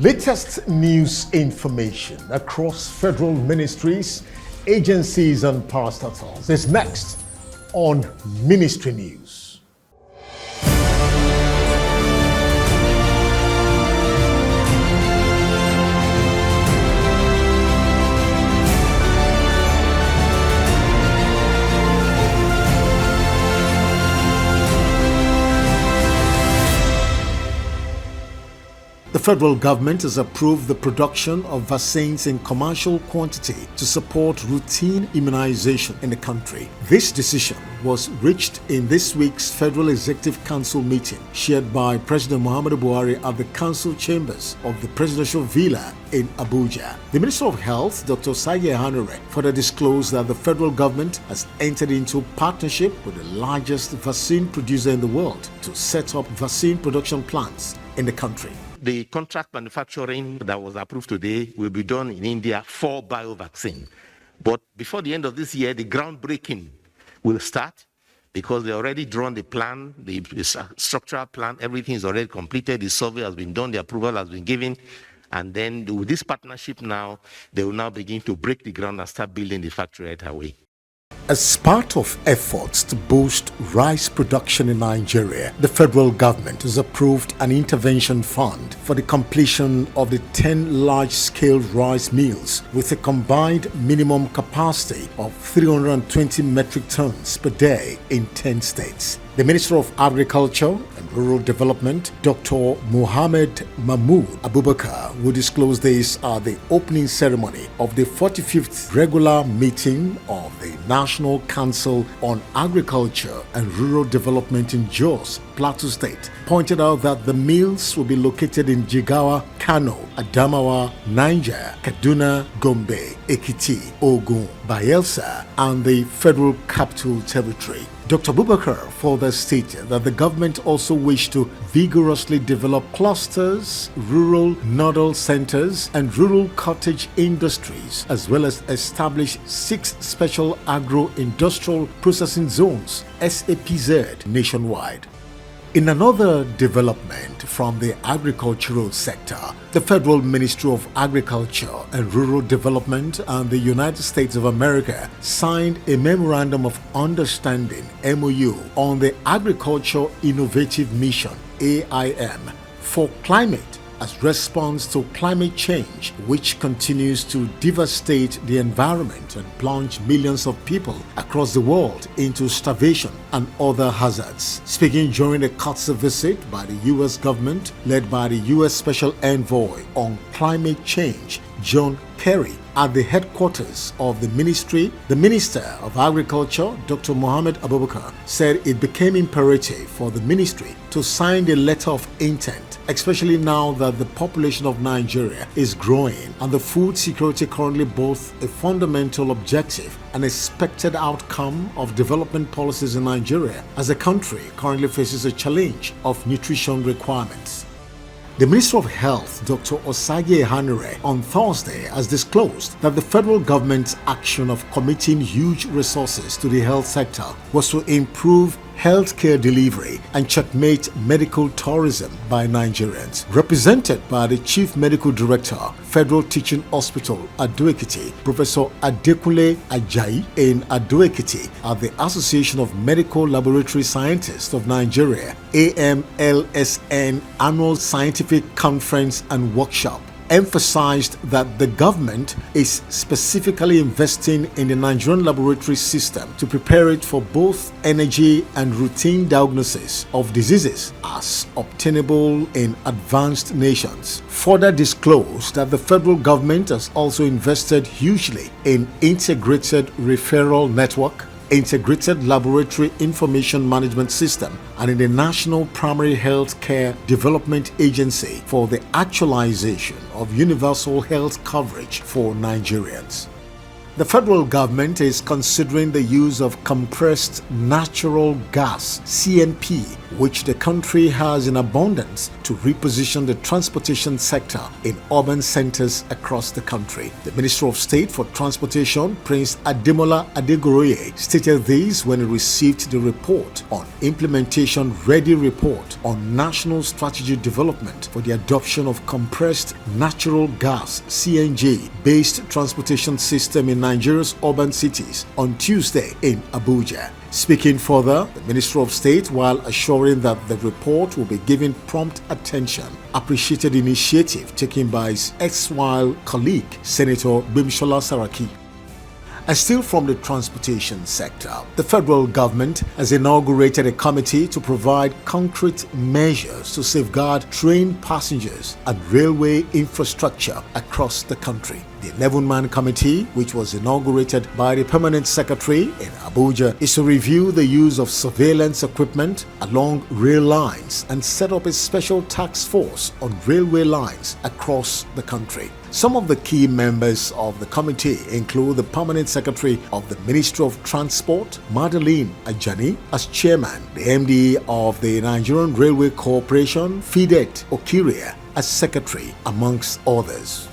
Latest news information across federal ministries, agencies, and parastatals is next on Ministry News. The federal government has approved the production of vaccines in commercial quantity to support routine immunization in the country. This decision was reached in this week's Federal Executive Council meeting, chaired by President Muhammadu Buhari at the council chambers of the Presidential Villa in Abuja. The Minister of Health, Dr. Osagie Ehanire, further disclosed that the federal government has entered into partnership with the largest vaccine producer in the world to set up vaccine production plants in the country. The contract manufacturing that was approved today will be done in India for biovaccine. But before the end of this year, the groundbreaking will start because they already drawn the plan, the structural plan, everything is already completed, the survey has been done, the approval has been given. And then with this partnership now, they will now begin to break the ground and start building the factory right away. As part of efforts to boost rice production in Nigeria, the federal government has approved an intervention fund for the completion of the 10 large-scale rice mills with a combined minimum capacity of 320 metric tons per day in 10 states. The Minister of Agriculture and Rural Development, Dr. Mohammed Mahmoud Abubakar, will disclose this at the opening ceremony of the 45th regular meeting of the National Council on Agriculture and Rural Development in Jos, Plateau State, pointed out that the mills will be located in Jigawa, Kano, Adamawa, Niger, Kaduna, Gombe, Ekiti, Ogun, Bayelsa, and the Federal Capital Territory. Dr. Abubakar further stated that the government also wished to vigorously develop clusters, rural nodal centers, and rural cottage industries, as well as establish 6 special agro-industrial processing zones, SAPZ, nationwide. In another development from the agricultural sector, the Federal Ministry of Agriculture and Rural Development and the United States of America signed a Memorandum of Understanding (MOU) on the Agriculture Innovative Mission (AIM) for climate as response to climate change, which continues to devastate the environment and plunge millions of people across the world into starvation and other hazards. Speaking during a courtesy visit by the U.S. government, led by the U.S. Special Envoy on Climate Change, John Kerry, at the headquarters of the ministry, the Minister of Agriculture, Dr. Mohammed Abubakar, said it became imperative for the ministry to sign a letter of intent, especially now that the population of Nigeria is growing and the food security currently both a fundamental objective and expected outcome of development policies in Nigeria, as the country currently faces a challenge of nutrition requirements. The Minister of Health, Dr. Osagie Ehanire, on Thursday has disclosed that the federal government's action of committing huge resources to the health sector was to improve healthcare delivery and checkmate medical tourism by Nigerians. Represented by the Chief Medical Director, Federal Teaching Hospital, Ado-Ekiti, Professor Adekunle Ajayi in Ado-Ekiti at the Association of Medical Laboratory Scientists of Nigeria, AMLSN Annual Scientific Conference and Workshop, emphasized that the government is specifically investing in the Nigerian laboratory system to prepare it for both energy and routine diagnosis of diseases as obtainable in advanced nations. Further disclosed that the federal government has also invested hugely in integrated referral network, integrated laboratory information management system, and in the National Primary Health Care Development Agency for the actualization of universal health coverage for Nigerians. The federal government is considering the use of compressed natural gas (CNP) which the country has in abundance to reposition the transportation sector in urban centers across the country. The Minister of State for Transportation, Prince Ademola Adegoroye, stated this when he received the report on Implementation Ready Report on National Strategy Development for the adoption of compressed natural gas (CNG) based transportation system in Nigeria's urban cities on Tuesday in Abuja. Speaking further, the Minister of State, while assuring that the report will be given prompt attention, appreciated the initiative taken by his erstwhile colleague, Senator Bimshola Saraki. And still from the transportation sector, the federal government has inaugurated a committee to provide concrete measures to safeguard train passengers and railway infrastructure across the country. The 11-man committee, which was inaugurated by the Permanent Secretary in Abuja, is to review the use of surveillance equipment along rail lines and set up a special task force on railway lines across the country. Some of the key members of the committee include the Permanent Secretary of the Ministry of Transport, Madeline Ajani, as chairman, the MD of the Nigerian Railway Corporation, Fidet Okiria, as secretary, amongst others.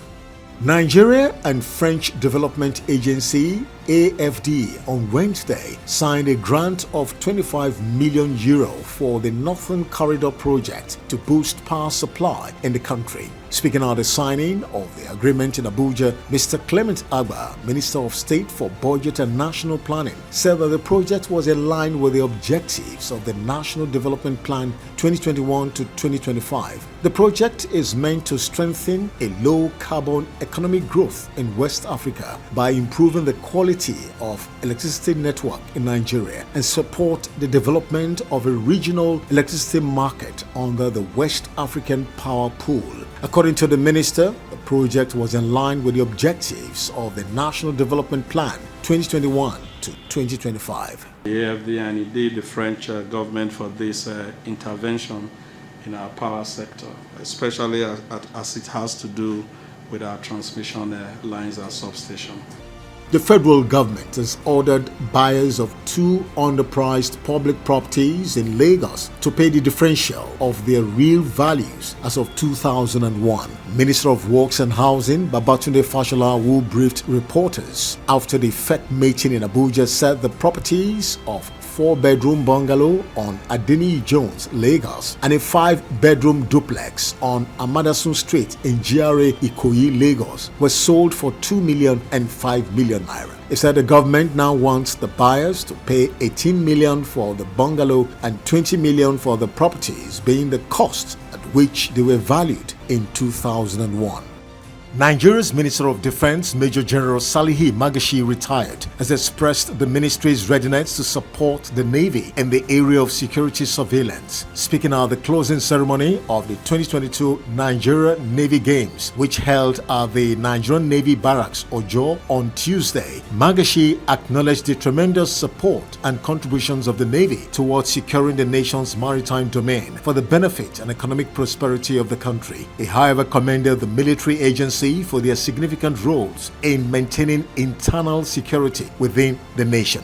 Nigeria and French Development Agency AFD on Wednesday signed a grant of €25 million for the Northern Corridor project to boost power supply in the country. Speaking at the signing of the agreement in Abuja, Mr. Clement Agba, Minister of State for Budget and National Planning, said that the project was in line with the objectives of the National Development Plan 2021 to 2025. The project is meant to strengthen a low-carbon economic growth in West Africa by improving the quality of electricity network in Nigeria and support the development of a regional electricity market under the West African Power Pool. According to the minister, the project was in line with the objectives of the National Development Plan 2021 to 2025. The AFD and indeed the French government for this intervention in our power sector, especially as it has to do with our transmission lines and substation. The federal government has ordered buyers of 2 underpriced public properties in Lagos to pay the differential of their real values as of 2001. Minister of Works and Housing Babatunde Fashola, who briefed reporters after the FEC meeting in Abuja, said the properties of 4-bedroom bungalow on Adeni Jones, Lagos, and a 5-bedroom duplex on Amadasun Street in GRA Ikoyi, Lagos, were sold for 2 million and 5 million naira. He said the government now wants the buyers to pay 18 million for the bungalow and 20 million for the properties, being the cost at which they were valued in 2001. Nigeria's Minister of Defense, Major General Salihi Magashi, retired, has expressed the ministry's readiness to support the Navy in the area of security surveillance. Speaking at the closing ceremony of the 2022 Nigeria Navy Games, which held at the Nigerian Navy Barracks, Ojo, on Tuesday, Magashi acknowledged the tremendous support and contributions of the Navy towards securing the nation's maritime domain for the benefit and economic prosperity of the country. He, however, commended the military agency for their significant roles in maintaining internal security within the nation.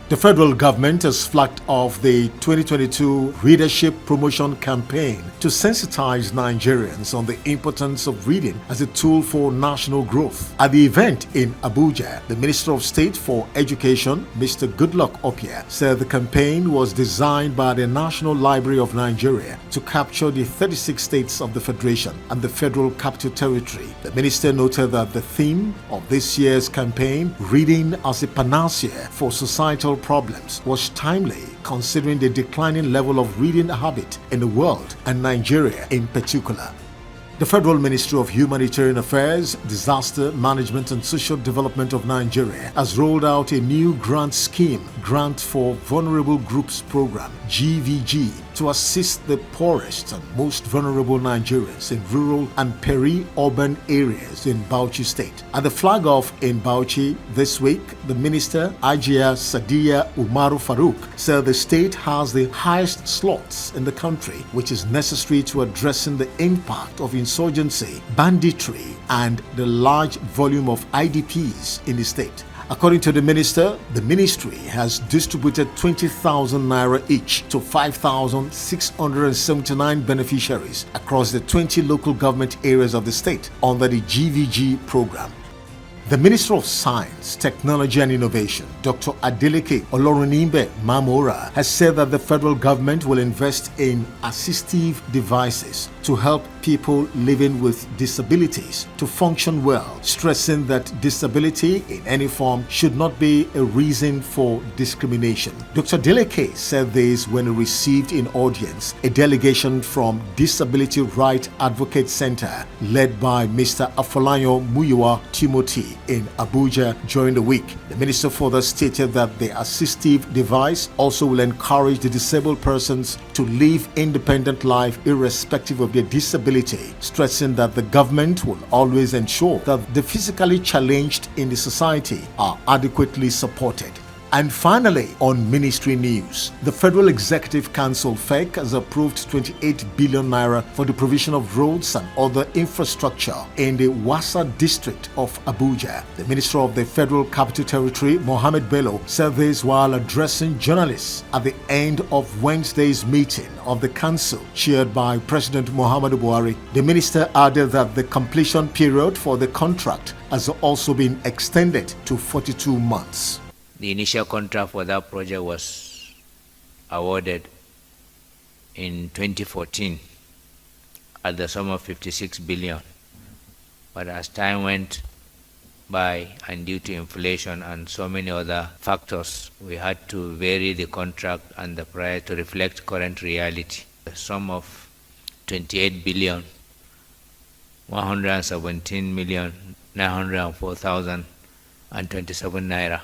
The federal government has flagged off the 2022 Readership Promotion Campaign to sensitize Nigerians on the importance of reading as a tool for national growth. At the event in Abuja, the Minister of State for Education, Mr. Goodluck Opia, said the campaign was designed by the National Library of Nigeria to capture the 36 states of the Federation and the Federal Capital Territory. The minister noted that the theme of this year's campaign, Reading as a Panacea for Societal Problems, was timely considering the declining level of reading habit in the world and Nigeria in particular. The Federal Ministry of Humanitarian Affairs, Disaster Management and Social Development of Nigeria has rolled out a new grant scheme, Grant for Vulnerable Groups Program, GVG, to assist the poorest and most vulnerable Nigerians in rural and peri-urban areas in Bauchi State. At the flag off in Bauchi this week, the Minister, Ajia Sadiya Umaru Farouk, said the state has the highest slots in the country, which is necessary to addressing the impact of insurgency, banditry, and the large volume of IDPs in the state. According to the minister, the ministry has distributed 20,000 naira each to 5,679 beneficiaries across the 20 local government areas of the state under the GVG program. The Minister of Science, Technology and Innovation, Dr. Adeleke Olorunimbe Mamora, has said that the federal government will invest in assistive devices to help people living with disabilities to function well, stressing that disability in any form should not be a reason for discrimination. Dr. Adeleke said this when he received in audience a delegation from Disability Right Advocate Center led by Mr. Afolayan Muyiwa Timothy in Abuja during the week. The minister further stated that the assistive device also will encourage the disabled persons to live independent life irrespective of their disability, stressing that the government will always ensure that the physically challenged in the society are adequately supported. And finally, on ministry news, the Federal Executive Council (FEC) has approved 28 billion naira for the provision of roads and other infrastructure in the Wassa district of Abuja. The Minister of the Federal Capital Territory, Mohammed Bello, said this while addressing journalists at the end of Wednesday's meeting of the council chaired by President Muhammadu Buhari. The minister added that the completion period for the contract has also been extended to 42 months. The initial contract for that project was awarded in 2014 at the sum of 56 billion. But as time went by and due to inflation and so many other factors, we had to vary the contract and the price to reflect current reality. The sum of 28 billion, 117 million, 904,027 naira.